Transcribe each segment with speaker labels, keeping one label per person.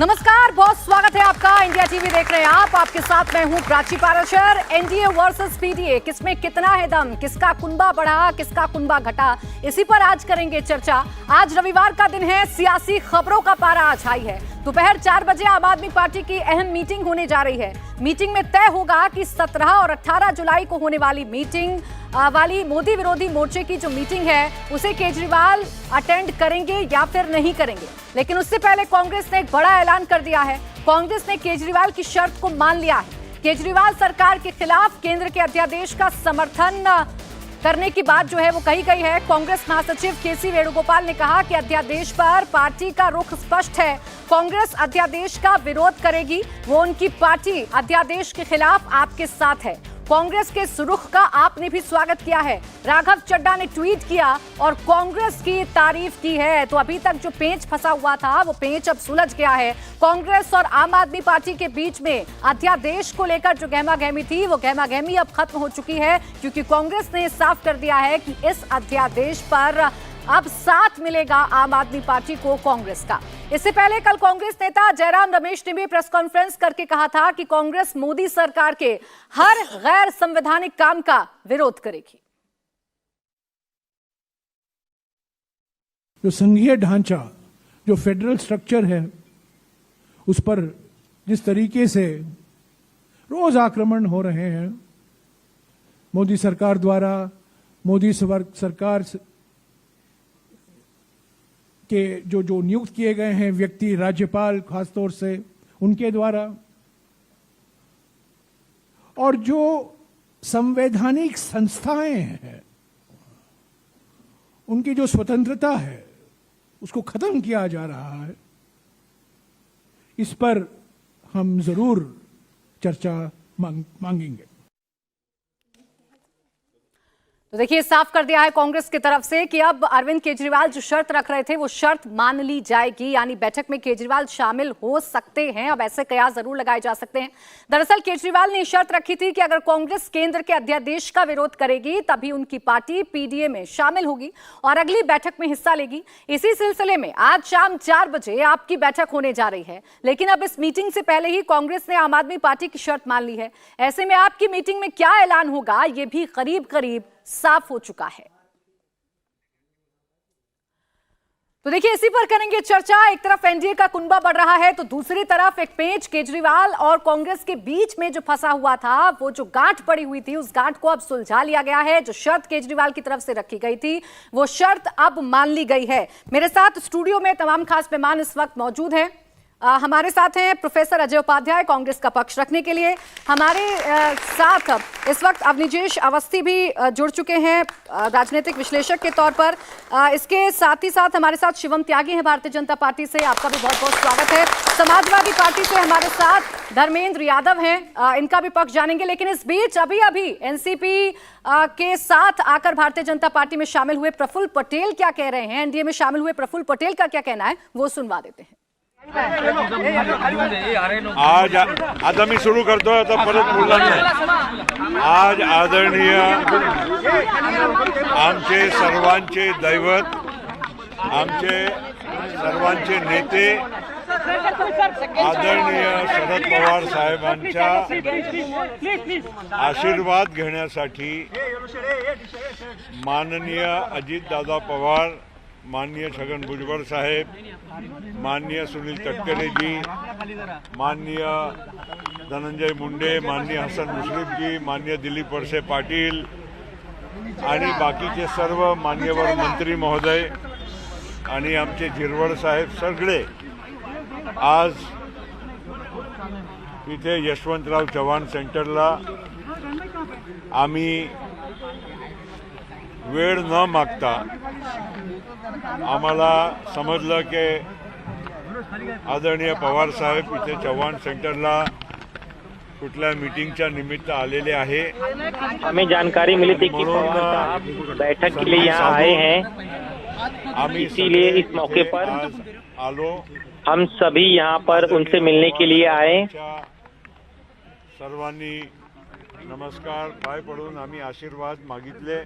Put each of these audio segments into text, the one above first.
Speaker 1: नमस्कार, बहुत स्वागत है आपका। इंडिया टीवी देख रहे हैं आप। आपके साथ मैं हूं Prachi Parashar. NDA versus PDA, किसमें कितना है दम, किसका कुनबा बढ़ा, किसका कुनबा घटा, इसी पर आज करेंगे चर्चा। आज रविवार का दिन है, सियासी खबरों का पारा आज हाई है। दोपहर 4 बजे आम आदमी पार्टी की अहम मीटिंग होने जा रही है। मीटिंग में तय होगा कि 17 और 18 जुलाई को होने वाली मीटिंग वाली मोदी विरोधी मोर्चे की जो मीटिंग है उसे केजरीवाल अटेंड करेंगे या फिर नहीं करेंगे। लेकिन उससे पहले कांग्रेस ने एक बड़ा ऐलान कर दिया है। कांग्रेस ने केजरीवाल की शर्त को मान लिया है। केजरीवाल सरकार के खिलाफ केंद्र के अध्यादेश का समर्थन करने की बात जो है वो कही गई है। कांग्रेस महासचिव केसी वेणुगोपाल ने कहा कि अध्यादेश पर पार्टी का रुख स्पष्ट है। कांग्रेस अध्यादेश का विरोध करेगी, वो उनकी पार्टी अध्यादेश के खिलाफ आपके साथ है। कांग्रेस के इस रुख का आपने भी स्वागत किया है। राघव चड्ढा ने ट्वीट किया और कांग्रेस की तारीफ की है। तो अभी तक जो पेंच फंसा हुआ था वो पेंच अब सुलझ गया है। कांग्रेस और आम आदमी पार्टी के बीच में अध्यादेश को लेकर जो गहमागहमी थी वो गहमागहमी अब खत्म हो चुकी है, क्योंकि कांग्रेस ने साफ कर दिया है कि इस अध्यादेश पर अब साथ मिलेगा आम आदमी पार्टी को कांग्रेस का। इससे पहले कल कांग्रेस नेता जयराम रमेश ने भी प्रेस कॉन्फ्रेंस करके कहा था कि कांग्रेस मोदी सरकार के हर गैर संवैधानिक काम का विरोध करेगी।
Speaker 2: जो संघीय ढांचा, जो फेडरल स्ट्रक्चर है, उस पर जिस तरीके से रोज आक्रमण हो रहे हैं मोदी सरकार द्वारा, मोदी सरकार के जो नियुक्त किए गए हैं व्यक्ति, राज्यपाल खासतौर से उनके द्वारा, और जो संवैधानिक संस्थाएं हैं उनकी जो स्वतंत्रता है उसको खत्म किया जा रहा है। इस पर हम जरूर चर्चा मांगेंगे।
Speaker 1: तो देखिए, साफ कर दिया है कांग्रेस की तरफ से कि अब अरविंद केजरीवाल जो शर्त रख रहे थे वो शर्त मान ली जाएगी, यानी बैठक में केजरीवाल शामिल हो सकते हैं। अब ऐसे कयास जरूर लगाए जा सकते हैं। दरअसल केजरीवाल ने शर्त रखी थी कि अगर कांग्रेस केंद्र के अध्यादेश का विरोध करेगी तभी उनकी पार्टी पीडीए में शामिल होगी और अगली बैठक में हिस्सा लेगी। इसी सिलसिले में आज शाम 4 बजे आपकी बैठक होने जा रही है। लेकिन अब इस मीटिंग से पहले ही कांग्रेस ने आम आदमी पार्टी की शर्त मान ली है। ऐसे में आपकी मीटिंग में क्या ऐलान होगा ये भी करीब करीब साफ हो चुका है। तो देखिए, इसी पर करेंगे चर्चा। एक तरफ एनडीए का कुनबा बढ़ रहा है तो दूसरी तरफ एक पेंच केजरीवाल और कांग्रेस के बीच में जो फंसा हुआ था, वो जो गांठ पड़ी हुई थी उस गांठ को अब सुलझा लिया गया है। जो शर्त केजरीवाल की तरफ से रखी गई थी वो शर्त अब मान ली गई है। मेरे साथ स्टूडियो में तमाम खास मेहमान इस वक्त मौजूद हैं। हमारे साथ हैं प्रोफेसर अजय उपाध्याय, कांग्रेस का पक्ष रखने के लिए। हमारे साथ इस वक्त अवनिजेश अवस्थी भी जुड़ चुके हैं राजनीतिक विश्लेषक के तौर पर। इसके साथ ही साथ हमारे साथ शिवम त्यागी हैं भारतीय जनता पार्टी से, आपका भी बहुत बहुत स्वागत है। समाजवादी पार्टी से हमारे साथ धर्मेंद्र यादव हैं, इनका भी पक्ष जानेंगे। लेकिन इस बीच अभी अभी एनसीपी के साथ आकर भारतीय जनता पार्टी में शामिल हुए प्रफुल्ल पटेल क्या कह रहे हैं, एनडीए में शामिल हुए प्रफुल्ल पटेल का क्या कहना है, वो सुनवा देते हैं।
Speaker 3: आज आता मी सुरू करतोय, आता परत बोलणार नाही। आज आदरणीय आमचे सर्वांचे दैवत, आमचे सर्वांचे नेते आदरणीय शरद पवार साहेबांचा आशीर्वाद घेण्यासाठी माननीय अजितदादा पवार, माननीय छगन भुजबळ साहेब, माननीय सुनील तटकरे जी, माननीय धनंजय मुंडे, माननीय हसन मुश्रीफ जी, माननीय दिलीप वळसे पाटील आणि बाकीचे सर्व मान्यवर मंत्री महोदय आणि आमचे झिरवळ साहेब सगळे आज इथे यशवंतराव चव्हाण सेंटरला आम्ही वेळ न मागता आम्हाला समजलं की आदरणीय पवार साहेब इथे चव्हाण सेंटरला कुठल्या मीटिंगच्या निमित्त आलेले आहे।
Speaker 4: हमें जानकारी मिली थी कि पवार साहब बैठक के लिए यहाँ आए हैं, इसीलिए इस मौके पर
Speaker 3: आलो।
Speaker 4: हम सभी यहाँ पर उनसे मिलने के लिए आए।
Speaker 3: सर्वांनी नमस्कार पाय पडून आम्ही आशीर्वाद मागितले।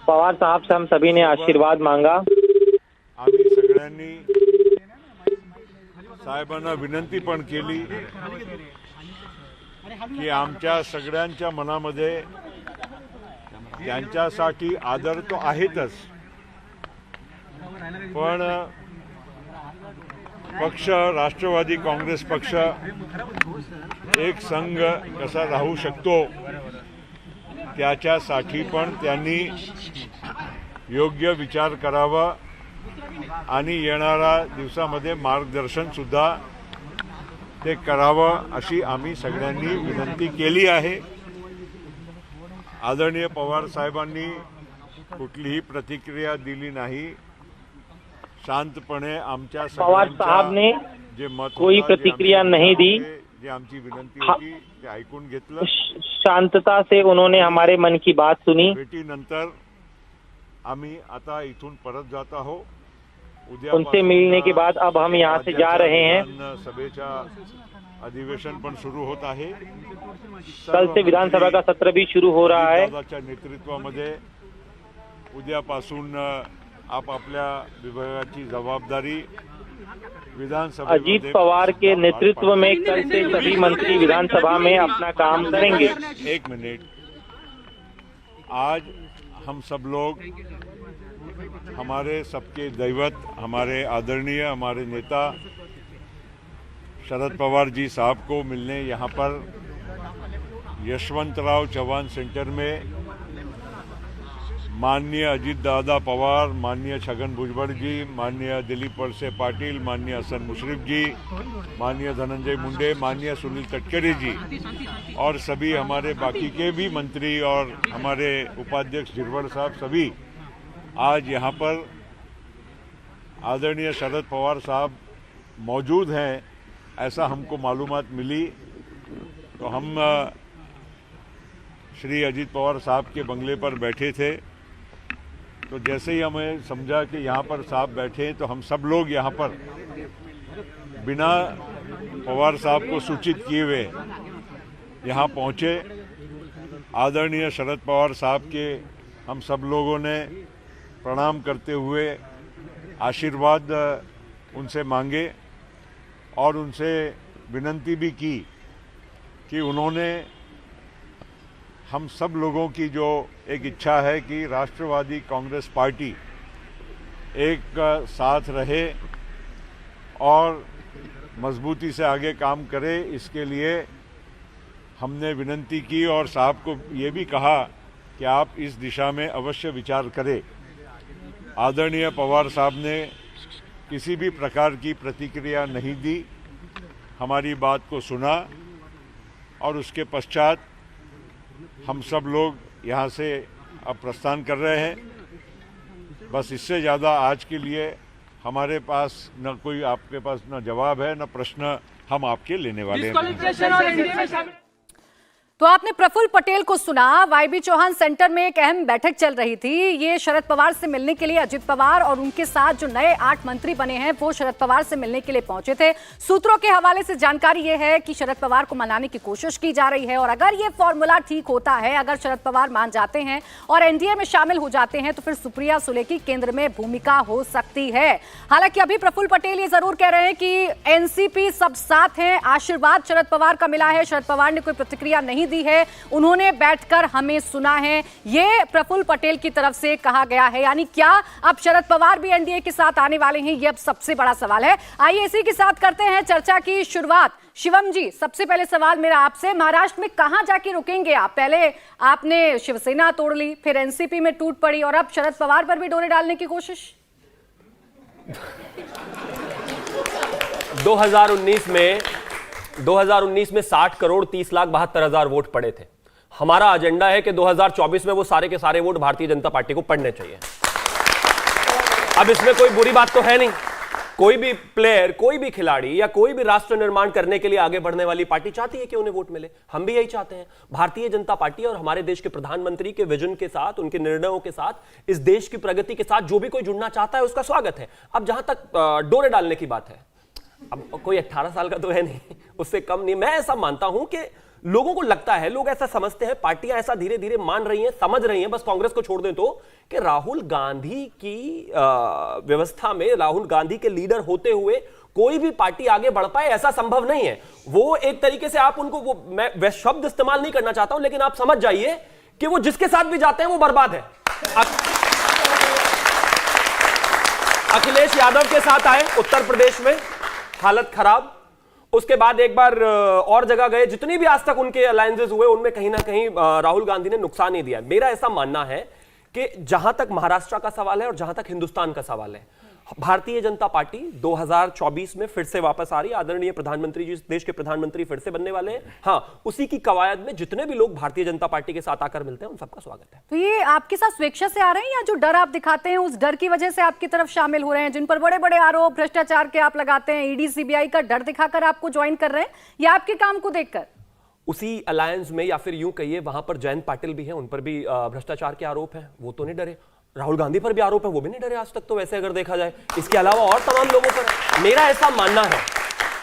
Speaker 4: पवार साहब से हम सभी ने आशीर्वाद मांगा।
Speaker 3: आम्ही सगळ्यांनी साहेबांना विनंती पण केली की आमच्या सगळ्यांच्या मनामध्ये त्यांच्यासाठी आदर तो आहेतच, पण पक्ष राष्ट्रवादी काँग्रेस पक्ष एक संघ कसा राहू शकतो त्याच्यासाठी पण त्यांनी योग्य विचार करावा आणि येणाऱ्या दिवसामध्ये मार्गदर्शन सुद्धा ते करावं अशी आम्ही सगळ्यांनी विनंती केली आहे. आदरणीय पवार साहेबांनी कुठलीही प्रतिक्रिया दिली नाही. शांतपणे आमच्या
Speaker 4: पवार साहब ने
Speaker 3: जे मत
Speaker 4: कोई प्रतिक्रिया नहीं दी,
Speaker 3: जे आमची विनंती होती ते ऐकून घेतलं.
Speaker 4: शांतता से उन्होंने हमारे मन की बात सुनी.
Speaker 3: भेटीनंतर आम्ही आता इथून परत जात आहोत.
Speaker 4: उनसे मिलने के बाद अब हम यहाँ से जा रहे हैं.
Speaker 3: सभेचा अधिवेशन पण सुरू होत आहे.
Speaker 4: कल से विधानसभा का सत्र भी शुरू हो रहा है.
Speaker 3: दादाच्या नेतृत्वामध्ये उद्यापासून आपल्या विभागाची जबाबदारी विधानसभा.
Speaker 4: अजीत पवार के नेतृत्व में कल से सभी मंत्री विधानसभा में अपना काम करेंगे.
Speaker 3: एक मिनट, आज हम सब लोग हमारे सबके दैवत, हमारे आदरणीय, हमारे नेता शरद पवार जी साहब को मिलने यहाँ पर यशवंतराव चौहान सेंटर में माननीय अजीत दादा पवार, माननीय छगन भुजबल जी, माननीय दिलीप वळसे पाटिल, माननीय हसन मुश्रीफ जी, माननीय धनंजय मुंडे, माननीय सुनील तटकरे जी और सभी हमारे बाकी के भी मंत्री और हमारे उपाध्यक्ष झिरवल साहब सभी आज यहाँ पर आदरणीय शरद पवार साहब मौजूद हैं, ऐसा हमको मालूमात मिली. तो हम श्री अजीत पवार साहब के बंगले पर बैठे थे. तो जैसे ही हमें समझा कि यहाँ पर साहब बैठे हैं तो हम सब लोग यहाँ पर बिना पवार साहब को सूचित किए हुए यहाँ पहुँचे. आदरणीय शरद पवार साहब के हम सब लोगों ने प्रणाम करते हुए आशीर्वाद उनसे मांगे और उनसे विनंती भी की कि उन्होंने हम सब लोगों की जो एक इच्छा है कि राष्ट्रवादी कांग्रेस पार्टी एक साथ रहे और मजबूती से आगे काम करे, इसके लिए हमने विनंती की और साहब को ये भी कहा कि आप इस दिशा में अवश्य विचार करें. आदरणीय पवार साहब ने किसी भी प्रकार की प्रतिक्रिया नहीं दी, हमारी बात को सुना और उसके पश्चात हम सब लोग यहाँ से अब प्रस्थान कर रहे हैं. बस इससे ज़्यादा आज के लिए हमारे पास न कोई आपके पास न जवाब है न प्रश्न हम आपके लेने वाले हैं.
Speaker 1: तो आपने प्रफुल्ल पटेल को सुना. वाईबी चौहान सेंटर में एक अहम बैठक चल रही थी. ये शरद पवार से मिलने के लिए अजित पवार और उनके साथ जो नए 8 मंत्री बने हैं वो शरद पवार से मिलने के लिए पहुंचे थे. सूत्रों के हवाले से जानकारी ये है कि शरद पवार को मनाने की कोशिश की जा रही है और अगर ये फॉर्मूला ठीक होता है, अगर शरद पवार मान जाते हैं और एनडीए में शामिल हो जाते हैं तो फिर सुप्रिया सुले की केंद्र में भूमिका हो सकती है. हालांकि अभी प्रफुल्ल पटेल ये जरूर कह रहे हैं कि एनसीपी सब साथ हैं, आशीर्वाद शरद पवार का मिला है, शरद पवार ने कोई प्रतिक्रिया नहीं दी है, उन्होंने बैठकर हमें सुना है. ये प्रफुल्ल पटेल की तरफ से कहा गया है. यानी क्या अब शरद पवार भी एनडीए के साथ आने वाले हैं, ये अब सबसे बड़ा सवाल है. आइए इसी के साथ करते हैं चर्चा की शुरुआत. शिवम जी, सबसे पहले सवाल मेरा आपसे, महाराष्ट्र में कहां जाके रुकेंगे आप? पहले आपने शिवसेना तोड़ ली, फिर एनसीपी में टूट पड़ी और अब शरद पवार पर भी डोरे डालने की कोशिश.
Speaker 5: 2019 में 60 करोड़ 30 लाख 72 हजार वोट पड़े थे. हमारा एजेंडा है कि 2024 में वो सारे के सारे वोट भारतीय जनता पार्टी को पड़ने चाहिए. अब इसमें कोई बुरी बात तो है नहीं. कोई भी प्लेयर, कोई भी खिलाड़ी या कोई भी राष्ट्र निर्माण करने के लिए आगे बढ़ने वाली पार्टी चाहती है कि उन्हें वोट मिले. हम भी यही चाहते हैं. भारतीय जनता पार्टी और हमारे देश के प्रधानमंत्री के विजन के साथ, उनके निर्णयों के साथ, इस देश की प्रगति के साथ जो भी कोई जुड़ना चाहता है उसका स्वागत है. अब जहां तक डोरे डालने की बात है, अब कोई 18 साल का तो है नहीं, उससे कम नहीं. मैं ऐसा मानता हूं कि लोगों को लगता है, लोग ऐसा समझते हैं, पार्टियां ऐसा धीरे धीरे मान रही हैं, समझ रही हैं, बस कांग्रेस को छोड़ दें तो, कि राहुल गांधी की व्यवस्था में, राहुल गांधी के लीडर होते हुए कोई भी पार्टी आगे बढ़ पाए ऐसा संभव नहीं है। वो एक तरीके से आप उनको, वो मैं वह शब्द इस्तेमाल नहीं करना चाहता हूं, लेकिन आप समझ जाइए कि वो जिसके साथ भी जाते हैं वो बर्बाद है। अखिलेश यादव के साथ आए उत्तर प्रदेश में, हालत खराब। उसके बाद एक बार और जगह गए, जितनी भी आज तक उनके अलायंसेस हुए उनमें कहीं ना कहीं राहुल गांधी ने नुकसान ही दिया। मेरा ऐसा मानना है कि जहां तक महाराष्ट्र का सवाल है और जहां तक हिंदुस्तान का सवाल है, भारतीय जनता पार्टी 2024 में फिर से वापस आ रही है। आदरणीय प्रधानमंत्री जी, देश के प्रधानमंत्री फिर से बनने वाले हैं। हाँ, उसी की कवायद में जितने भी लोग भारतीय जनता पार्टी के साथ आकर मिलते हैं उन सबका स्वागत है।
Speaker 1: तो ये आपके साथ स्वेच्छा से आ रहे हैं या जो डर आप दिखाते हैं उस डर की वजह से आपकी तरफ शामिल हो रहे हैं? जिन पर बड़े बड़े आरोप भ्रष्टाचार के आप लगाते हैं, ईडी सीबीआई का डर दिखाकर आपको ज्वाइन कर रहे हैं या आपके काम को देखकर?
Speaker 5: उसी अलायंस में, या फिर यूं कहिए वहां पर जयंत पाटिल भी हैं, उन पर भी भ्रष्टाचार के आरोप हैं, वो तो नहीं डरे। राहुल गांधी पर भी आरोप है, वो भी नहीं डरे आज तक तो, वैसे अगर देखा जाए। इसके अलावा और तमाम लोगों पर मेरा ऐसा मानना है,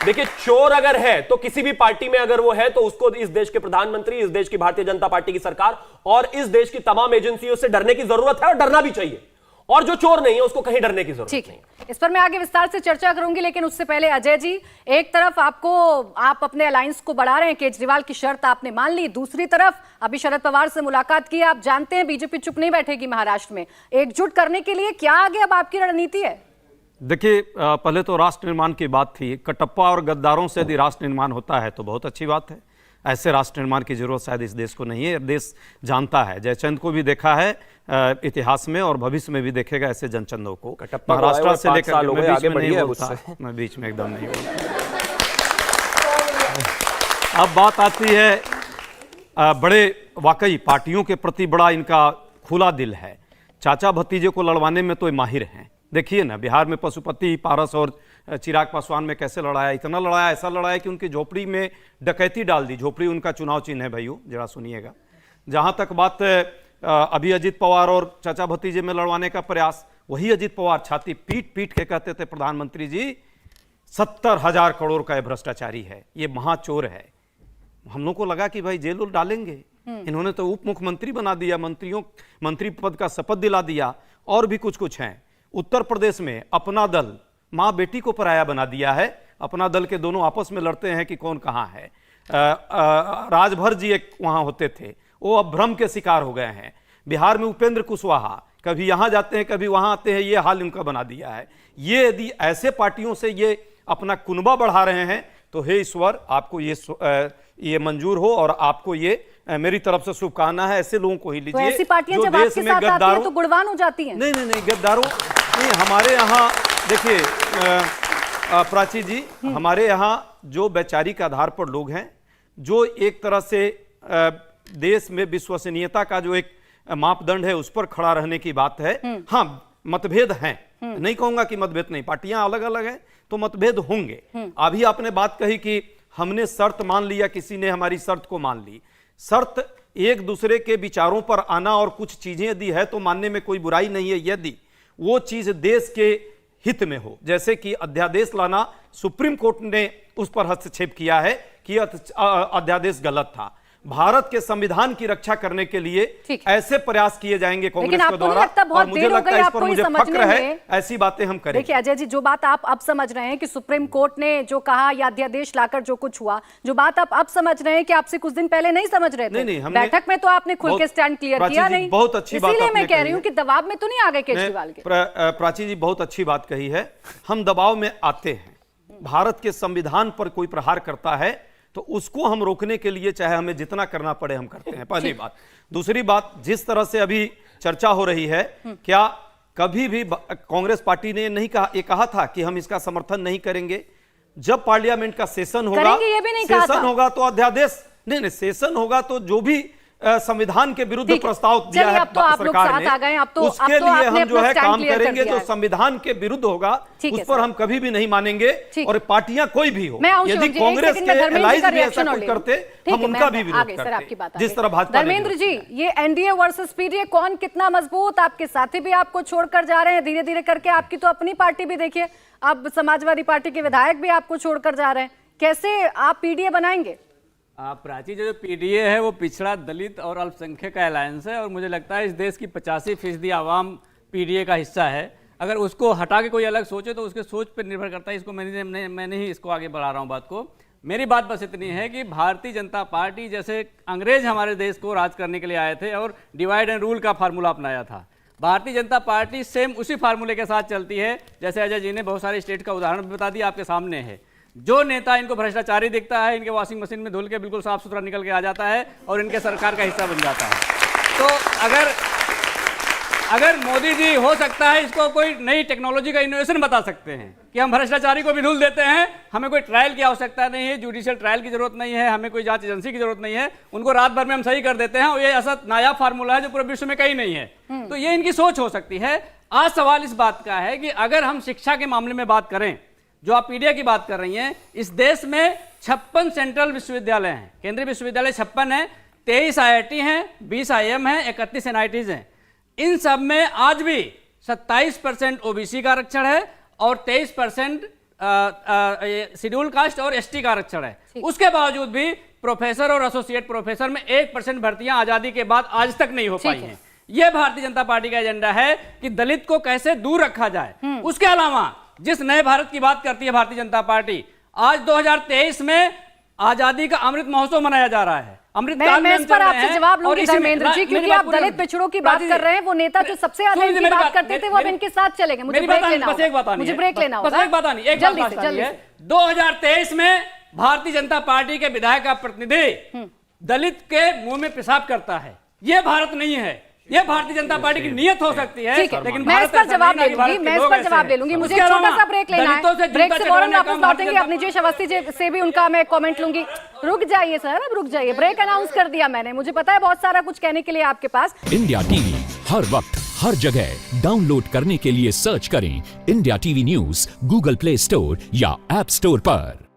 Speaker 5: देखिए चोर अगर है तो किसी भी पार्टी में अगर वो है तो उसको इस देश के प्रधानमंत्री, इस देश की भारतीय जनता पार्टी की सरकार और इस देश की तमाम एजेंसियों से डरने की जरूरत है और डरना भी चाहिए। और जो चोर नहीं है उसको कहीं डरने की जरूरत नहीं।
Speaker 1: इस पर मैं आगे विस्तार से चर्चा करूंगी, लेकिन उससे पहले अजय जी, एक तरफ आप अपने अलायंस को बढ़ा रहे हैं, केजरीवाल की शर्त आपने मान ली, दूसरी तरफ अभी शरद पवार से मुलाकात की। आप जानते हैं बीजेपी चुप नहीं बैठेगी महाराष्ट्र में। एकजुट करने के लिए क्या आगे अब आपकी रणनीति है?
Speaker 6: देखिए, पहले तो राष्ट्र निर्माण की बात थी। कटप्पा और गद्दारों से यदि राष्ट्र निर्माण होता है तो बहुत अच्छी बात है। ऐसे राष्ट्र निर्माण की जरूरत शायद इस देश को नहीं है। देश जानता है, जयचंद को भी देखा है इतिहास में और भविष्य में भी देखेगा ऐसे जनचंदों को। महाराष्ट्र से लेकर मैं बीच में एकदम नहीं बोलता। अब बात आती है बड़े, वाकई पार्टियों के प्रति बड़ा इनका खुला दिल है। चाचा भतीजे को लड़वाने में तो माहिर हैं। देखिए ना, बिहार में पशुपति पारस और चिराग पासवान में कैसे लड़ाया, इतना लड़ाया, ऐसा लड़ाया कि उनकी झोपड़ी में डकैती डाल दी। झोपड़ी उनका चुनाव चिन्ह है भाइयों, जरा सुनिएगा। जहां तक बात अभी अजित पवार और चाचा भतीजे में लड़वाने का प्रयास, वही अजित पवार छाती पीट पीट के कहते थे, प्रधानमंत्री जी 70,000 करोड़ का भ्रष्टाचारी है, ये महाचोर है। हम लोग को लगा कि भाई जेल डालेंगे, इन्होंने तो उप मुख्यमंत्री बना दिया, मंत्री पद का शपथ दिला दिया, और भी कुछ कुछ हैं। उत्तर प्रदेश में अपना दल माँ बेटी को पराया बना दिया है। अपना दल के दोनों आपस में लड़ते हैं कि कौन कहाँ है। राजभर जी एक वहाँ होते थे, वो अब भ्रम के शिकार हो गए हैं। बिहार में उपेंद्र कुशवाहा कभी यहाँ जाते हैं कभी वहाँ आते हैं, ये हाल इनका बना दिया है। ये यदि ऐसे पार्टियों से ये अपना कुनबा बढ़ा रहे हैं तो हे ईश्वर, आपको ये मंजूर हो और आपको ये मेरी तरफ से शुभकामना है। ऐसे लोगों को ही लीजिए।
Speaker 1: ऐसी पार्टियां जब आपके साथ आती हैं तो गुणवान हो जाती हैं।
Speaker 6: नहीं, गद्दारों नहीं। हमारे यहाँ देखिए प्राची जी, हमारे यहाँ जो वैचारिक आधार पर लोग हैं, जो एक तरह से देश में विश्वसनीयता का जो एक मापदंड है उस पर खड़ा रहने की बात है। हाँ, मतभेद हैं, नहीं कहूंगा कि मतभेद नहीं, पार्टियां अलग अलग हैं तो मतभेद होंगे। अभी आपने बात कही कि हमने शर्त मान लिया, किसी ने हमारी शर्त को मान ली। शर्त एक दूसरे के विचारों पर आना और कुछ चीजें यदि है तो मानने में कोई बुराई नहीं है, यदि वो चीज देश के हित में हो। जैसे कि अध्यादेश लाना, सुप्रीम कोर्ट ने उस पर हस्तक्षेप किया है कि अध्यादेश गलत था। भारत के संविधान की रक्षा करने के लिए ऐसे प्रयास किए जाएंगे कांग्रेस के द्वारा, और मुझे लगता है इस पर मुझे फक्र है, ऐसी बातें हम करेंगे।
Speaker 1: देखिए अजय जी, जो बात आप अब समझ रहे हैं कि सुप्रीम कोर्ट ने जो कहा या अध्यादेश लाकर जो कुछ हुआ, जो बात आप अब समझ रहे हैं कि आपसे कुछ दिन पहले नहीं समझ रहे थे।
Speaker 6: नहीं,
Speaker 1: बैठक में तो आपने खुल के स्टैंड क्लियर किया नहीं।
Speaker 6: बहुत अच्छी बात,
Speaker 1: इसलिए मैं कह रही हूँ कि दबाव में तो नहीं आ गए केजरीवाल के।
Speaker 6: प्राची जी बहुत अच्छी बात कही है। हम दबाव में आते हैं। भारत के संविधान पर कोई प्रहार करता है तो उसको हम रोकने के लिए चाहे हमें जितना करना पड़े हम करते हैं, पहली बात। दूसरी बात, जिस तरह से अभी चर्चा हो रही है, क्या कभी भी कांग्रेस पार्टी ने नहीं कहा, ये कहा था कि हम इसका समर्थन नहीं करेंगे? जब पार्लियामेंट का सेशन होगा, सेशन होगा तो अध्यादेश नहीं, सेशन होगा तो जो भी संविधान के विरुद्ध प्रस्ताव दिया है सरकार ने, उसके लिए हम जो है काम करेंगे। जो संविधान के विरुद्ध होगा उस पर हम कभी भी नहीं मानेंगे, और पार्टियां कोई भी हो। यदि कांग्रेस के एलाइज भी ऐसा कुछ करते, हम उनका भी विरोध करते, जिस तरह भाजपा।
Speaker 1: धर्मेंद्र जी, ये एनडीए वर्सेस पीडीए कौन कितना मजबूत? आपके साथी भी आपको छोड़कर जा रहे हैं धीरे धीरे करके। आपकी तो अपनी पार्टी भी देखिए, अब समाजवादी पार्टी के विधायक भी आपको छोड़कर जा रहे हैं। कैसे आप पीडीए बनाएंगे?
Speaker 7: प्राची, जो पीडीए है वो पिछड़ा, दलित और अल्पसंख्यक का अलायंस है, और मुझे लगता है इस देश की 85% आवाम पीडीए का हिस्सा है। अगर उसको हटा के कोई अलग सोचे तो उसके सोच पर निर्भर करता है। इसको मैं नहीं इसको आगे बढ़ा रहा हूँ बात को। मेरी बात बस इतनी है कि भारतीय जनता पार्टी जैसे अंग्रेज हमारे देश को राज करने के लिए आए थे और डिवाइड एंड रूल का फार्मूला अपनाया था, भारतीय जनता पार्टी सेम उसी फार्मूले के साथ चलती है। जैसे अजय जी ने बहुत सारे स्टेट का उदाहरण भी बता दिया, आपके सामने है। जो नेता इनको भ्रष्टाचारी दिखता है, इनके वॉशिंग मशीन में धुल के बिल्कुल साफ सुथरा निकल के आ जाता है और इनके सरकार का हिस्सा बन जाता है। तो अगर मोदी जी हो सकता है इसको कोई नई टेक्नोलॉजी का इनोवेशन बता सकते हैं कि हम भ्रष्टाचारी को भी धुल देते हैं, हमें कोई ट्रायल की आवश्यकता नहीं है, जुडिशियल ट्रायल की जरूरत नहीं है, हमें कोई जांच एजेंसी की जरूरत नहीं है, उनको रात भर में हम सही कर देते हैं। और ये ऐसा नायाब फार्मूला है जो पूरे विश्व में कहीं नहीं है। तो ये इनकी सोच हो सकती है। आज सवाल इस बात का है कि अगर हम शिक्षा के मामले में बात करें, जो आप पीडीए की बात कर रही हैं, इस देश में 56 सेंट्रल विश्वविद्यालय हैं, केंद्रीय विश्वविद्यालय 56 है, 23 IIT हैं, 20 IIM हैं, 31 NITs हैं। इन सब में आज भी 27% OBC का आरक्षण है और 23% शेड्यूल कास्ट और ST का आरक्षण है। उसके बावजूद भी प्रोफेसर और एसोसिएट प्रोफेसर में 1% भर्तियां आजादी के बाद आज तक नहीं हो पाई हैं। यह भारतीय जनता पार्टी का एजेंडा है कि दलित को कैसे दूर रखा जाए। उसके अलावा जिस नए भारत की बात करती है भारतीय जनता पार्टी, आज 2023 में आजादी का अमृत महोत्सव मनाया जा रहा है।
Speaker 1: मैं इस पर आपसे जवाब लूंगी धर्मेंद्र जी, क्योंकि आप दलित पिछड़ों की बात कर रहे हैं। वो नेता जो सबसे ज्यादा इनकी बात करते थे वो अब इनके साथ चलेंगे। मुझे ब्रेक लेना होगा, मुझे ब्रेक लेना होगा।
Speaker 7: एक बात आनी, जल्दी से 2023 में भारतीय जनता पार्टी के विधायक का प्रतिनिधि दलित के मुंह में पेशाब करता है। ये भारत नहीं है, ये भारतीय जनता पार्टी की नीयत हो सकती है, लेकिन
Speaker 1: मैं इस पर जवाब ले लूंगी, मैं इस पर जवाब ले लूंगी। मुझे एक छोटा सा ब्रेक लेना है, ब्रेक से फौरन वापस लौटेंगे। अपनी जेश अवस्थी से भी उनका मैं कमेंट लूंगी। रुक जाइए सर, अब रुक जाइए, ब्रेक अनाउंस कर दिया मैंने। मुझे पता है बहुत सारा कुछ कहने के लिए आपके पास।
Speaker 8: इंडिया टीवी हर वक्त हर जगह डाउनलोड करने के लिए सर्च करें India TV news Google play store या ऐप स्टोर पर।